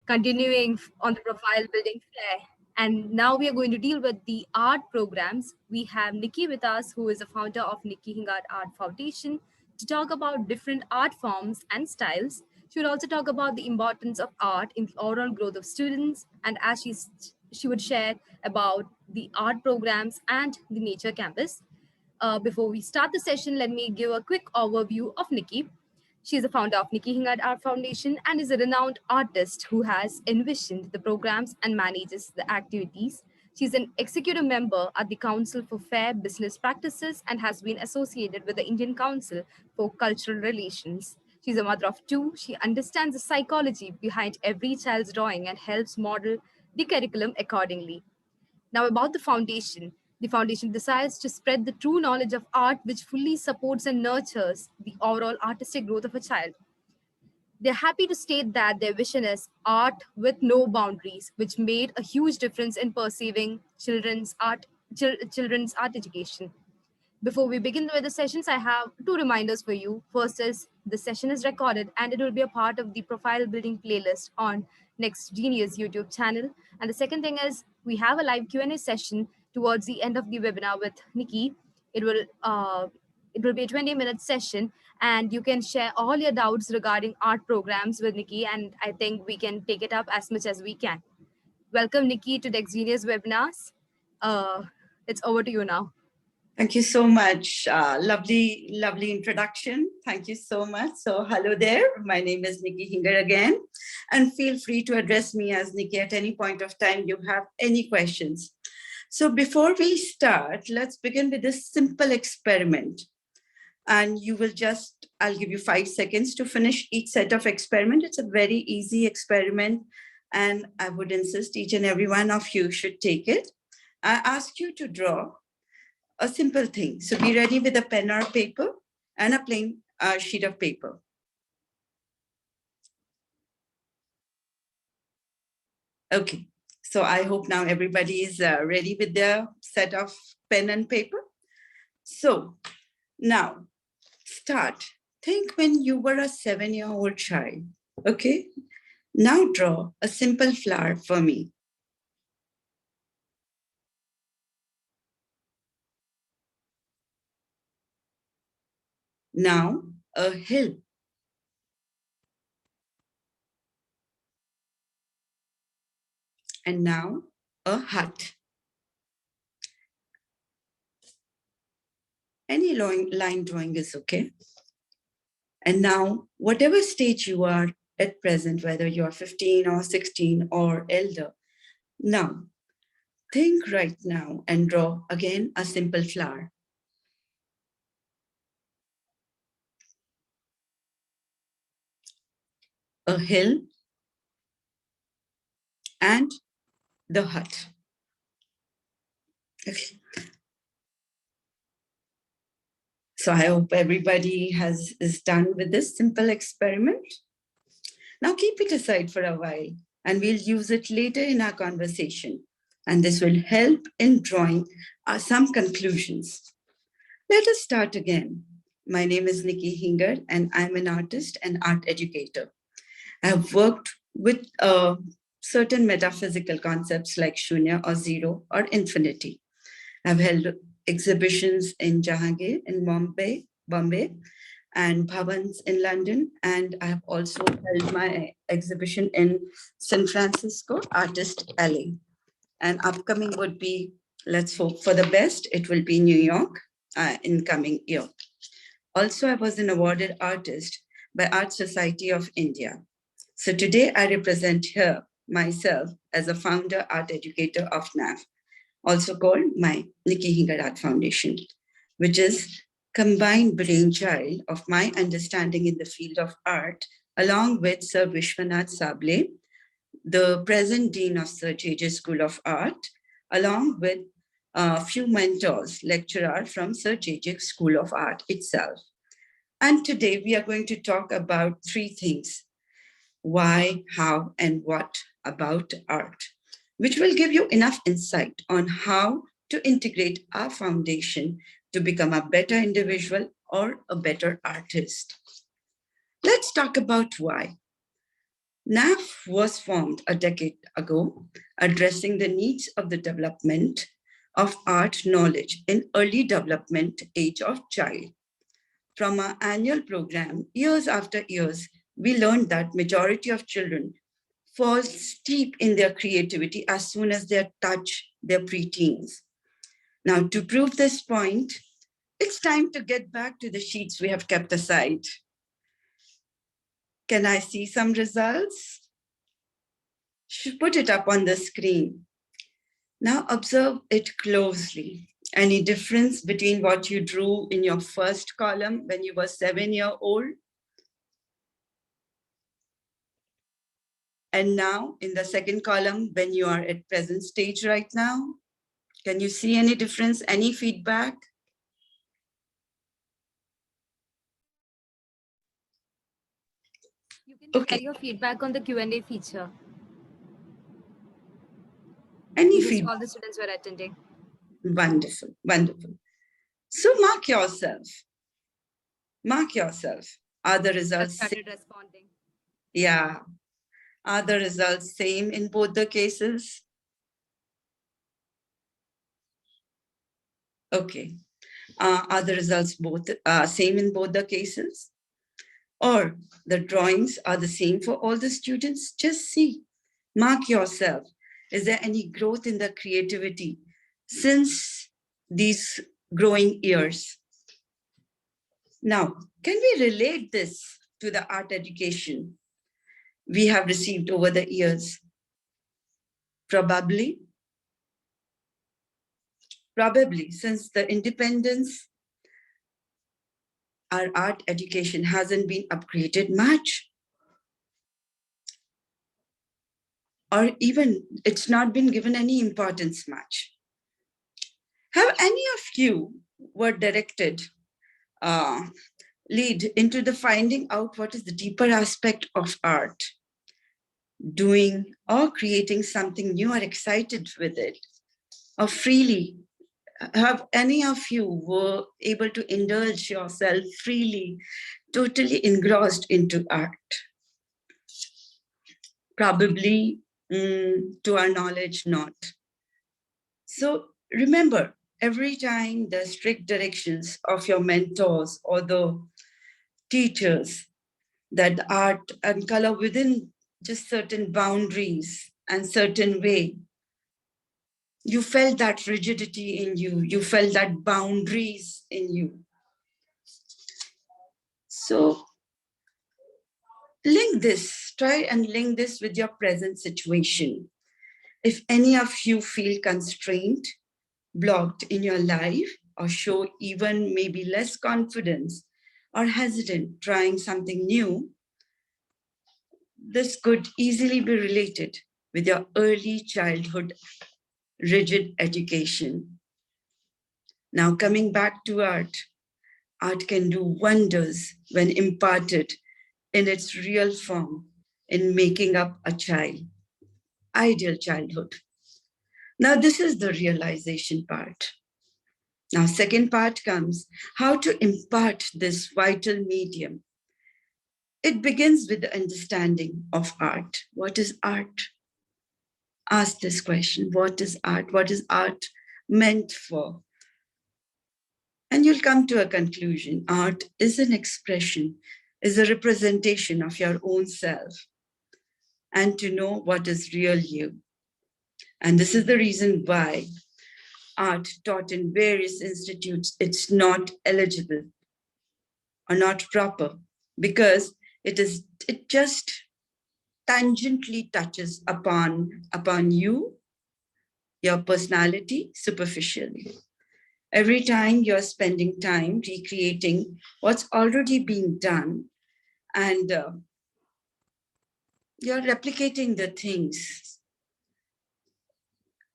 Continuing on the profile building flair. And now we are going to deal with the art programs. We have Nikki with us, who is the founder of Niki Hingad Art Foundation, to talk about different art forms and styles. She will also talk about the importance of art in the overall growth of students, and as she would share about the art programs and the nature campus. Before we start the session, let me give a quick overview of Nikki. She is the founder of Niki Hingad Art Foundation and is a renowned artist who has envisioned the programs and manages the activities. She is an executive member at the Council for Fair Business Practices and has been associated with the Indian Council for Cultural Relations. She's a mother of two. She understands the psychology behind every child's drawing and helps model the curriculum accordingly. Now, about the foundation. The foundation desires to spread the true knowledge of art which fully supports and nurtures the overall artistic growth of a child. They're happy to state that their vision is art with no boundaries, which made a huge difference in perceiving children's art education. Before we begin with the sessions, I have two reminders for you. First is the session is recorded and it will be a part of the profile building playlist on Next Genius YouTube channel. And the second thing is we have a live Q&A session towards the end of the webinar with Nikki. It will uh, it will be a 20-minute session and you can share all your doubts regarding art programs with Nikki, and I think we can take it up as much as we can. Welcome Nikki to Next Genius webinars. It's over to you now. Thank you so much. Lovely introduction. Thank you so much. So hello there. My name is Niki Hingad again. And feel free to address me as Niki at any point of time you have any questions. So before we start, let's begin with this simple experiment. And I'll give you 5 seconds to finish each set of experiment. It's a very easy experiment. And I would insist each and every one of you should take it. I ask you to draw a simple thing. So be ready with a pen or paper and a plain sheet of paper. Okay, so I hope now everybody is ready with their set of pen and paper. So now start. Think when you were a 7-year-old child. Okay, now draw a simple flower for me. Now a hill. And now a hut. Any line drawing is okay. And now, whatever stage you are at present, whether you are 15 or 16 or elder, now think right now and draw again a simple flower. A hill and the hut. Okay. So I hope everybody is done with this simple experiment. Now keep it aside for a while and we'll use it later in our conversation. And this will help in drawing some conclusions. Let us start again. My name is Niki Hingad and I'm an artist and art educator. I have worked with certain metaphysical concepts like shunya or zero or infinity. I've held exhibitions in Jahangir in Bombay, and Bhavans in London. And I have also held my exhibition in San Francisco, Artist Alley. And upcoming would be, let's hope for the best, it will be New York in coming year. Also, I was an awarded artist by Art Society of India. So today I represent here myself as a founder, art educator of NAF, also called my Niki Hingad Art Foundation, which is combined brainchild of my understanding in the field of art, along with Sir Vishwanath Sable, the present Dean of Sir J.J. School of Art, along with a few mentors, lecturers from Sir J.J. School of Art itself. And today we are going to talk about 3 things: why, how, and what about art, which will give you enough insight on how to integrate our foundation to become a better individual or a better artist. Let's talk about why. NAF was formed a decade ago, addressing the needs of the development of art knowledge in early development age of child. From our annual program, years after years, we learned that majority of children fall steep in their creativity as soon as they touch their preteens. Now, to prove this point, it's time to get back to the sheets we have kept aside. Can I see some results? Should put it up on the screen. Now observe it closely. Any difference between what you drew in your first column when you were 7 years old and now in the second column when you are at present stage right now? Can you see any difference, any feedback? You can share Okay, your feedback on the Q&A feature. any Because feedback? all the students were attending. Wonderful, wonderful. So mark yourself. Mark yourself. Are the Have results same? started responding. Yeah. Are the results same in both the cases? Okay. Are the results both same in both the cases? Or the drawings are the same for all the students? Just see. Mark yourself. Is there any growth in the creativity since these growing years? Now, can we relate this to the art education we have received over the years? Probably, since the independence, our art education hasn't been upgraded much. Or even it's not been given any importance much. Have any of you were directed, lead into the finding out what is the deeper aspect of art, doing or creating something new or excited with it, or freely? Have any of you were able to indulge yourself freely, totally engrossed into art? Probably, to our knowledge, not. So remember, every time the strict directions of your mentors or the teachers that art and color within just certain boundaries and certain way, you felt that rigidity in you, you felt that boundaries in you. So try and link this with your present situation. If any of you feel constrained, blocked in your life, or show even maybe less confidence or hesitant trying something new, this could easily be related with your early childhood rigid education. Now, coming back to art, art can do wonders when imparted in its real form in making up a child, ideal childhood. Now, this is the realization part. Now, second part comes how to impart this vital medium. It begins with the understanding of art. What is art? Ask this question. What is art? What is art meant for? And you'll come to a conclusion. Art is an expression, is a representation of your own self, and to know what is real you. And this is the reason why art taught in various institutes, it's not eligible or not proper, because it just tangentially touches upon you, your personality, superficially. Every time you're spending time recreating what's already being done, and you're replicating the things,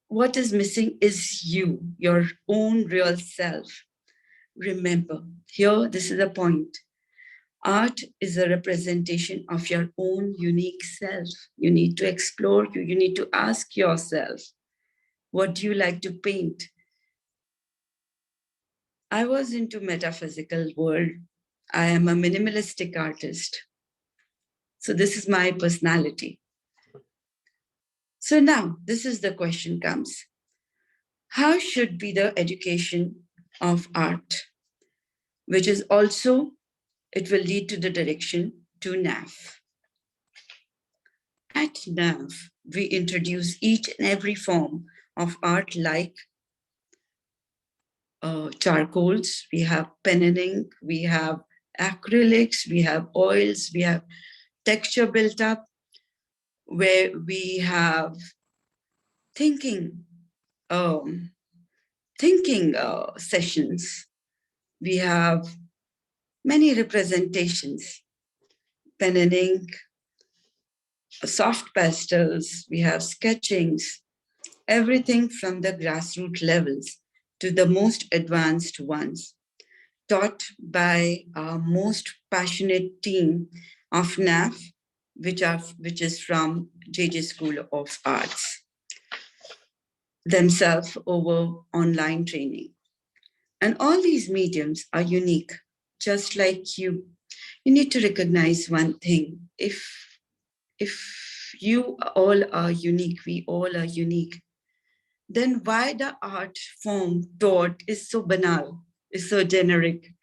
what is missing is you, your own real self. Remember, here, this is the point. Art is a representation of your own unique self. You need to explore you. You need to ask yourself, what do you like to paint? I was into metaphysical world. I am a minimalistic artist. So this is my personality. So now this is the question comes. How should be the education of art, which is also, it will lead to the direction to NAF. At NAF, we introduce each and every form of art like charcoals, we have pen and ink, we have acrylics, we have oils, we have texture built up, where we have thinking um, thinking sessions. We have many representations, pen and ink, soft pastels, we have sketchings, everything from the grassroots levels to the most advanced ones, taught by our most passionate team of NAF, which is from JJ School of Arts, themselves over online training. And all these mediums are unique, just like you. You need to recognize one thing. If you all are unique, we all are unique, then why the art form taught is so banal, is so generic?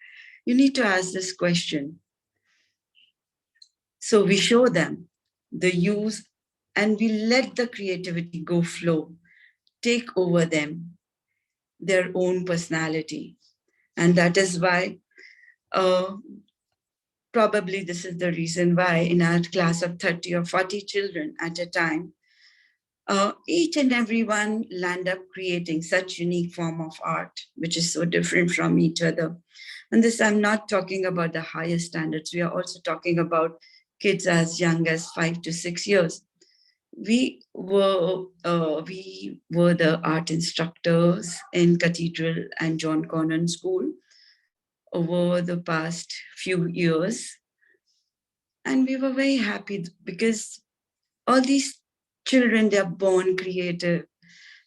You need to ask this question. So we show them the use and we let the creativity go flow, take over them, their own personality. And that is why uh, probably this is the reason why in our class of 30 or 40 children at a time, each and every one land up creating such unique form of art, which is so different from each other. And this, I'm not talking about the higher standards. We are also talking about kids as young as 5 to 6 years. We were the art instructors in Cathedral and John Connon School over the past few years. And we were very happy because all these children, they're born creative.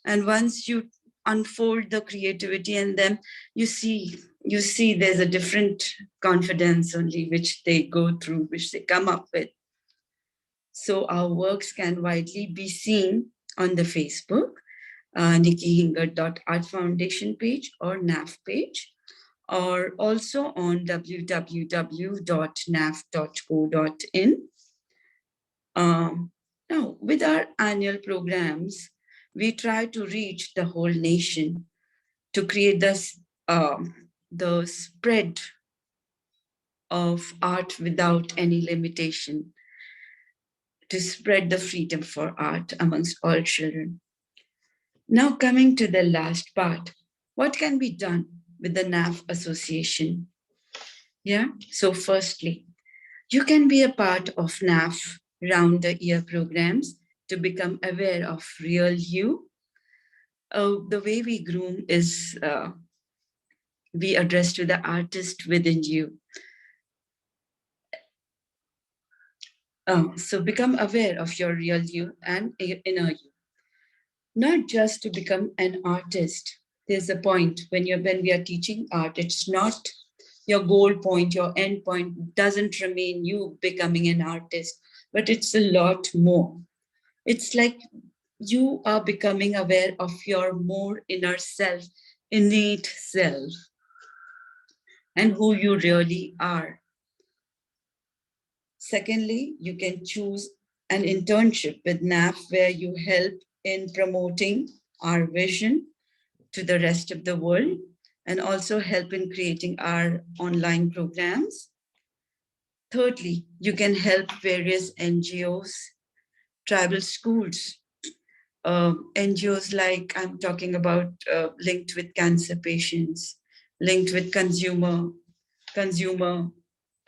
And once you unfold the creativity in them, you see there's a different confidence only which they go through, which they come up with. So our works can widely be seen on the Facebook, Niki Hingad Art Foundation page or NAF page, or also on www.naf.co.in. Now, with our annual programs, we try to reach the whole nation to create the spread of art without any limitation, to spread the freedom for art amongst all children. Now, coming to the last part, what can be done with the NAF Association? Yeah, so firstly, you can be a part of NAF round the year programs to become aware of real you. The way we groom is we address to the artist within you. So become aware of your real you and inner you. Not just to become an artist. There's a point when we are teaching art, it's not your goal point, your end point doesn't remain you becoming an artist, but it's a lot more. It's like you are becoming aware of your more inner self, innate self, and who you really are. Secondly, you can choose an internship with NAF where you help in promoting our vision to the rest of the world and also help in creating our online programs. Thirdly, you can help various NGOs, tribal schools, NGOs like I'm talking about linked with cancer patients, linked with consumer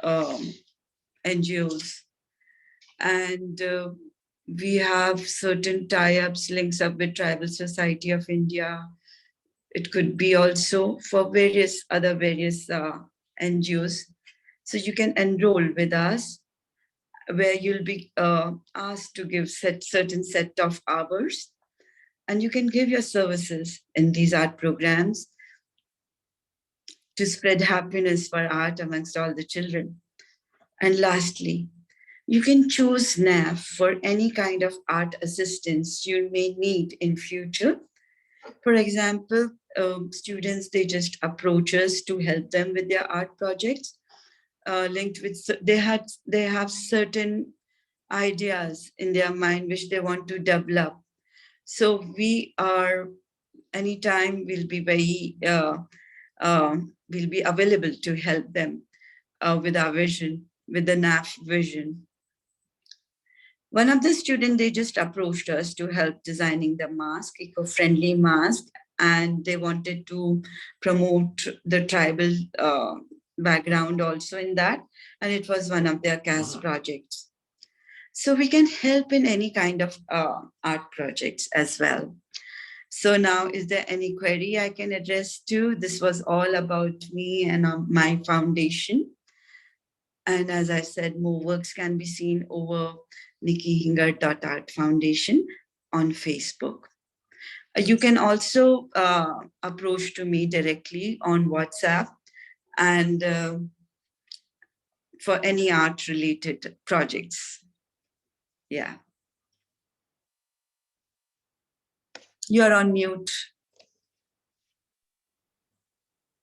um, NGOs, and we have certain tie-ups, links up with Tribal Society of India. It could be also for various NGOs. So you can enroll with us, where you'll be asked to give certain set of hours, and you can give your services in these art programs to spread happiness for art amongst all the children. And lastly, You can choose NAF for any kind of art assistance you may need in future. For example, students, they just approach us to help them with their art projects, linked with, they have certain ideas in their mind which they want to develop. So we are, anytime we'll be we'll be available to help them with our vision, with the NAF vision. One of the students, they just approached us to help designing the mask, eco-friendly mask, and they wanted to promote the tribal background also in that, and it was one of their caste projects. So we can help in any kind of art projects as well. So now, is there any query I can address to? This was all about me and my foundation. And as I said, more works can be seen over Niki Hingad Art Foundation on Facebook. You can also approach to me directly on WhatsApp and for any art related projects. Yeah. You're on mute.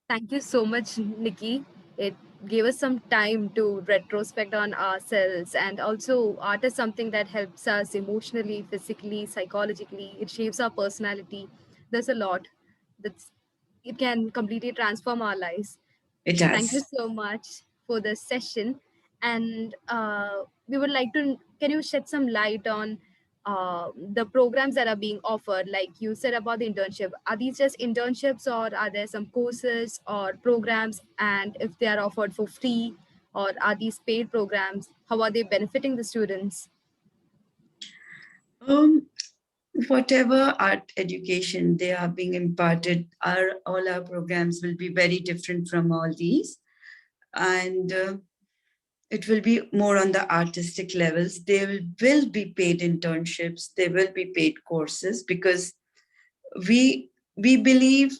Thank you so much, Nikki. It gave us some time to retrospect on ourselves, and also art is something that helps us emotionally, physically, psychologically. It shapes our personality. There's a lot that's it can completely transform our lives. It Thank you has. so much for this session. And we would like to, can you shed some light on the programs that are being offered? Like you said about the internship, are these just internships or are there some courses or programs? And if they are offered for free or are these paid programs, how are they benefiting the students? Um, Whatever art education they are being imparted, all our programs will be very different from all these. And it will be more on the artistic levels. There will be paid internships, there will be paid courses, because we believe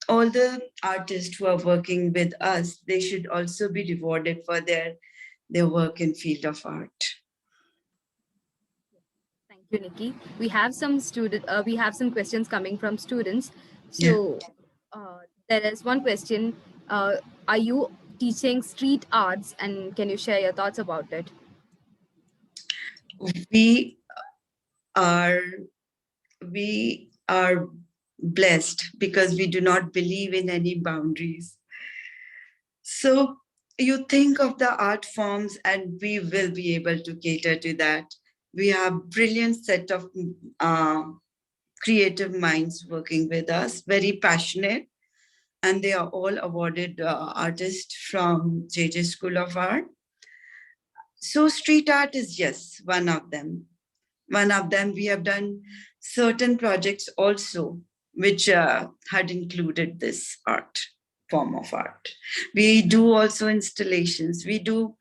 all the artists who are working with us, they should also be rewarded for their work in field of art. Thank you, Nikki. We have some questions coming from students. Yeah. So there is one question. Are you teaching street arts, and can you share your thoughts about it? We are we are blessed because we do not believe in any boundaries. So you think of the art forms and we will be able to cater to that. We have brilliant set of uh, creative minds working with us, very passionate, and they are all awarded artists from JJ School of Art. So street art is, yes, one of them. One of them, we have done certain projects also, which had included this art, form of art. We do also installations. We do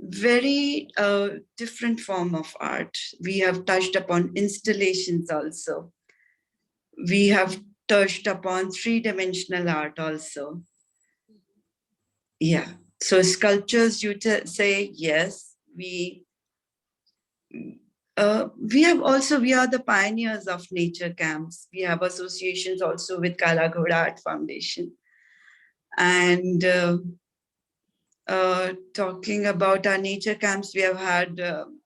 very different form of art. We have touched upon installations also. We have touched upon three-dimensional art also. Yeah. So sculptures, you say yes. We have also, we are the pioneers of nature camps. We have associations also with Kala Ghoda Art Foundation. And talking about our nature camps, we have had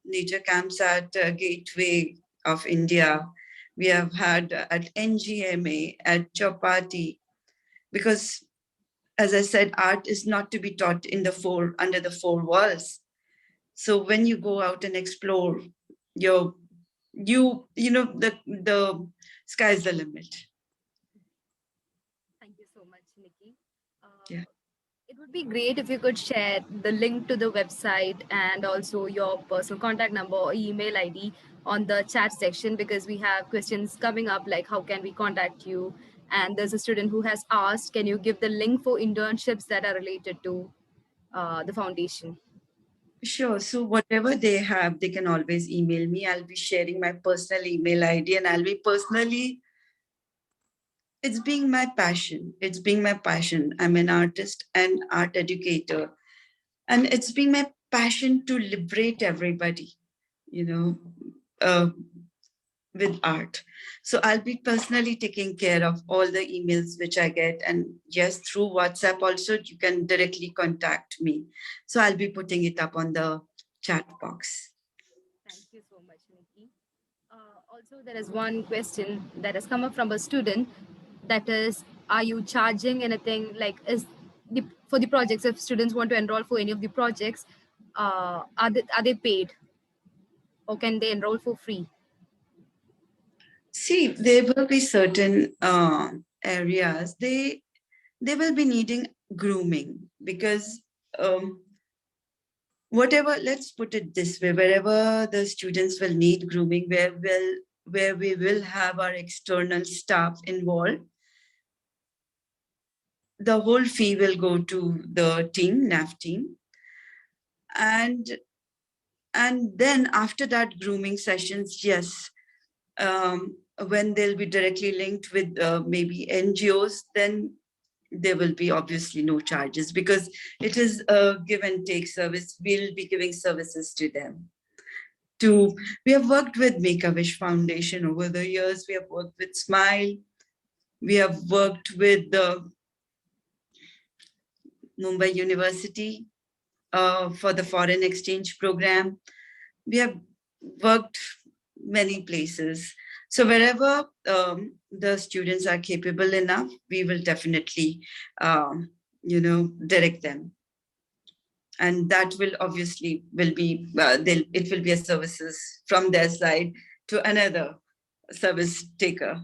nature camps at Gateway of India. We have had at NGMA, at Chapati, because as I said, art is not to be taught under the four walls. So when you go out and explore, you're the sky's the limit. Thank you so much, Nikki. Yeah. It would be great if you could share the link to the website and also your personal contact number or email ID on the chat section, because we have questions coming up like how can we contact you? And there's a student who has asked, can you give the link for internships that are related to the foundation? Sure. So whatever they have, they can always email me. I'll be sharing my personal email ID, and I'll be personally, it's being my passion. I'm an artist and art educator. And it's been my passion to liberate everybody, you know, uh, with art. So I'll be personally taking care of all the emails which I get. And yes, through WhatsApp also, you can directly contact me. So I'll be putting it up on the chat box. Thank you so much, Nikki. Also, there is one question that has come up from a student, that is, are you charging anything, like, for the projects, if students want to enroll for any of the projects, are they paid, or can they enroll for free? See, there will be certain areas they will be needing grooming because whatever, let's put it this way, wherever the students will need grooming, where we will have our external staff involved, the whole fee will go to the team, NAF team. And then after that grooming sessions, yes, when they'll be directly linked with maybe NGOs, then there will be obviously no charges because it is a give and take service. We'll be giving services to them. We have worked with Make-A-Wish Foundation over the years. We have worked with Smile. We have worked with the Mumbai University for the foreign exchange program. We have worked many places. So wherever the students are capable enough, we will definitely, direct them. And that will obviously will be, it will be a services from their side to another service taker.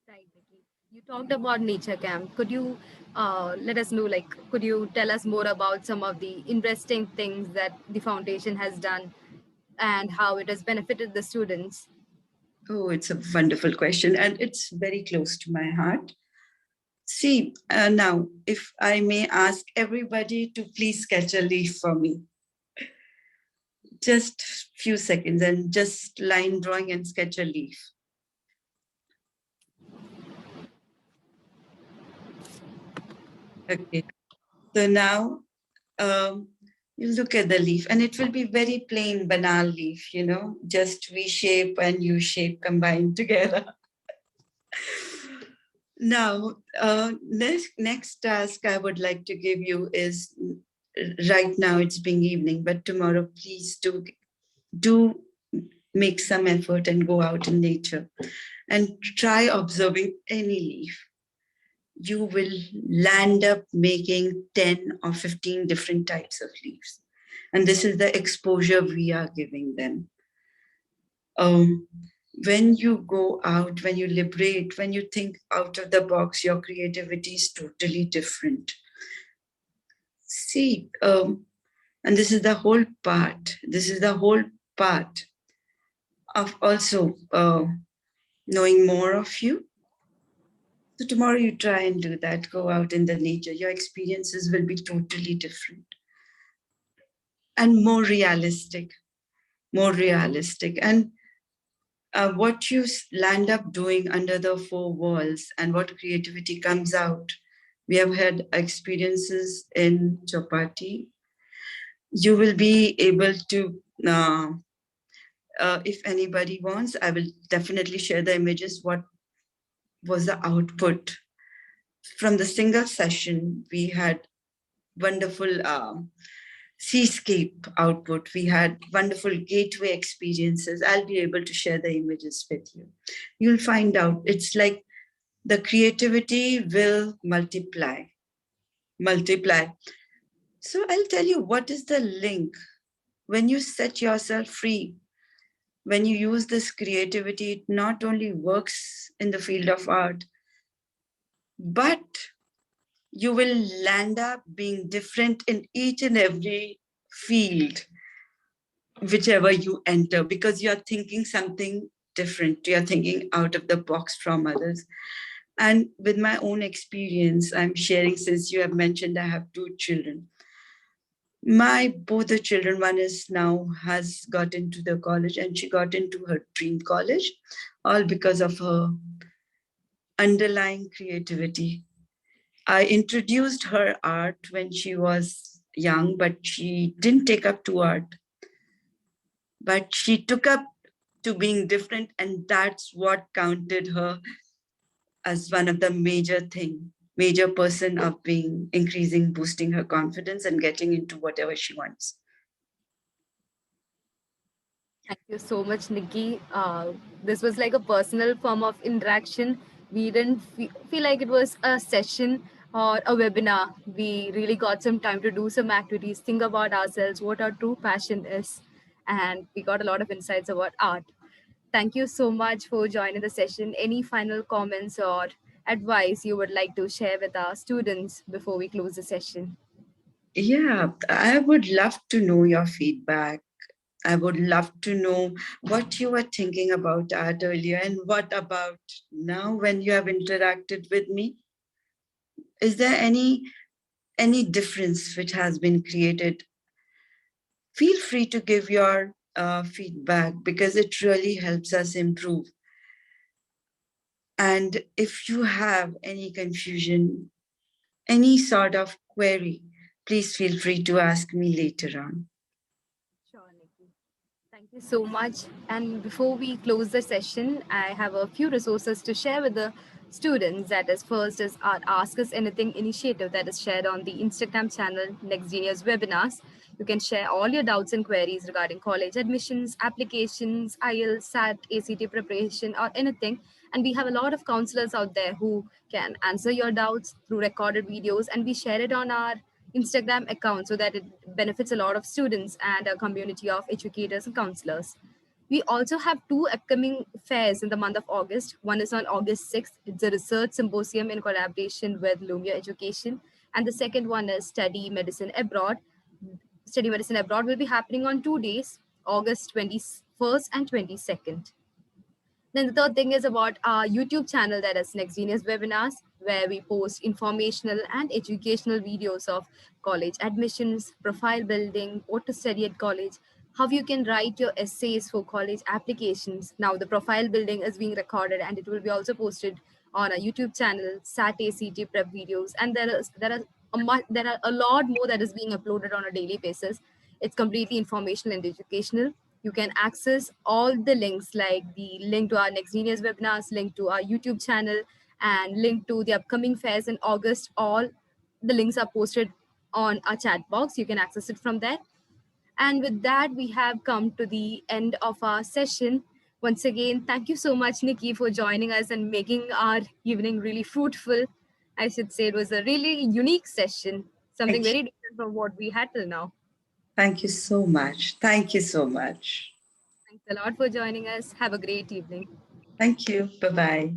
Right, Nikki. You talked about nature camp. Could you let us know, like, could you tell us more about some of the interesting things that the foundation has done and how it has benefited the students? Oh, it's a wonderful question, and it's very close to my heart. See, now, if I may ask everybody to please sketch a leaf for me. Just few seconds and just line drawing and sketch a leaf. Okay. So now you look at the leaf and it will be very plain, banal leaf, just V shape and U shape combined together. Now, next task I would like to give you is, right now it's being evening, but tomorrow please do make some effort and go out in nature and try observing any leaf. You will land up making 10 or 15 different types of leaves. And this is the exposure we are giving them. When you go out, when you liberate, when you think out of the box, your creativity is totally different. See, and this is the whole part. This is the whole part of also knowing more of you. So tomorrow you try and do that. Go out in the nature. Your experiences will be totally different and more realistic, more realistic. And what you land up doing under the four walls and what creativity comes out. We have had experiences in Chapati. You will be able to, if anybody wants, I will definitely share the images. What was the output from the single session? We had wonderful seascape output. We had wonderful gateway experiences. I'll be able to share the images with you. You'll find out it's like the creativity will multiply. So I'll tell you what is the link. When you set yourself free, when you use this creativity, it not only works in the field of art, but you will land up being different in each and every field, whichever you enter, because you're thinking something different. You're thinking out of the box from others. And with my own experience, I'm sharing, since you have mentioned I have two children. Both the children, one is now has got into the college and she got into her dream college, all because of her underlying creativity. I introduced her art when she was young, but she didn't take up to art. But she took up to being different, and that's what counted her as one of the major person of being increasing, boosting her confidence and getting into whatever she wants. Thank you so much, Nikki. This was like a personal form of interaction. We didn't feel like it was a session or a webinar. We really got some time to do some activities, think about ourselves, what our true passion is, and we got a lot of insights about art. Thank you so much for joining the session. Any final comments or advice you would like to share with our students before we close the session? Yeah, I would love to know your feedback. I would love to know what you were thinking about art earlier and what about now when you have interacted with me. Is there any difference which has been created? Feel free to give your feedback because it really helps us improve. And if you have any confusion, any sort of query, please feel free to ask me later on. Sure, Nikki. Thank you so much. And before we close the session, I have a few resources to share with the students. That is, first is our Ask Us Anything initiative that is shared on the Instagram channel Next Genius Webinars. You can share all your doubts and queries regarding college admissions, applications, IELTS, SAT, ACT preparation, or anything. And we have a lot of counselors out there who can answer your doubts through recorded videos, and we share it on our Instagram account so that it benefits a lot of students and a community of educators and counselors. We also have two upcoming fairs in the month of August. One is on August 6th. It's a research symposium in collaboration with Lumia Education. And the second one is Study Medicine Abroad. Study Medicine Abroad will be happening on 2 days, August 21st and 22nd. Then the third thing is about our YouTube channel, that is Next Genius Webinars, where we post informational and educational videos of college admissions, profile building, what to study at college, how you can write your essays for college applications. Now the profile building is being recorded and it will be also posted on our YouTube channel, SAT ACT prep videos, and there are a lot more that is being uploaded on a daily basis. It's completely informational and educational. You can access all the links, like the link to our Next Genius webinars, link to our YouTube channel, and link to the upcoming fairs in August. All the links are posted on our chat box. You can access it from there. And with that, we have come to the end of our session. Once again, thank you so much, Nikki, for joining us and making our evening really fruitful. I should say it was a really unique session, something Thank you. very different from what we had till now. Thank you so much. Thank you so much. Thanks a lot for joining us. Have a great evening. Thank you. Bye bye.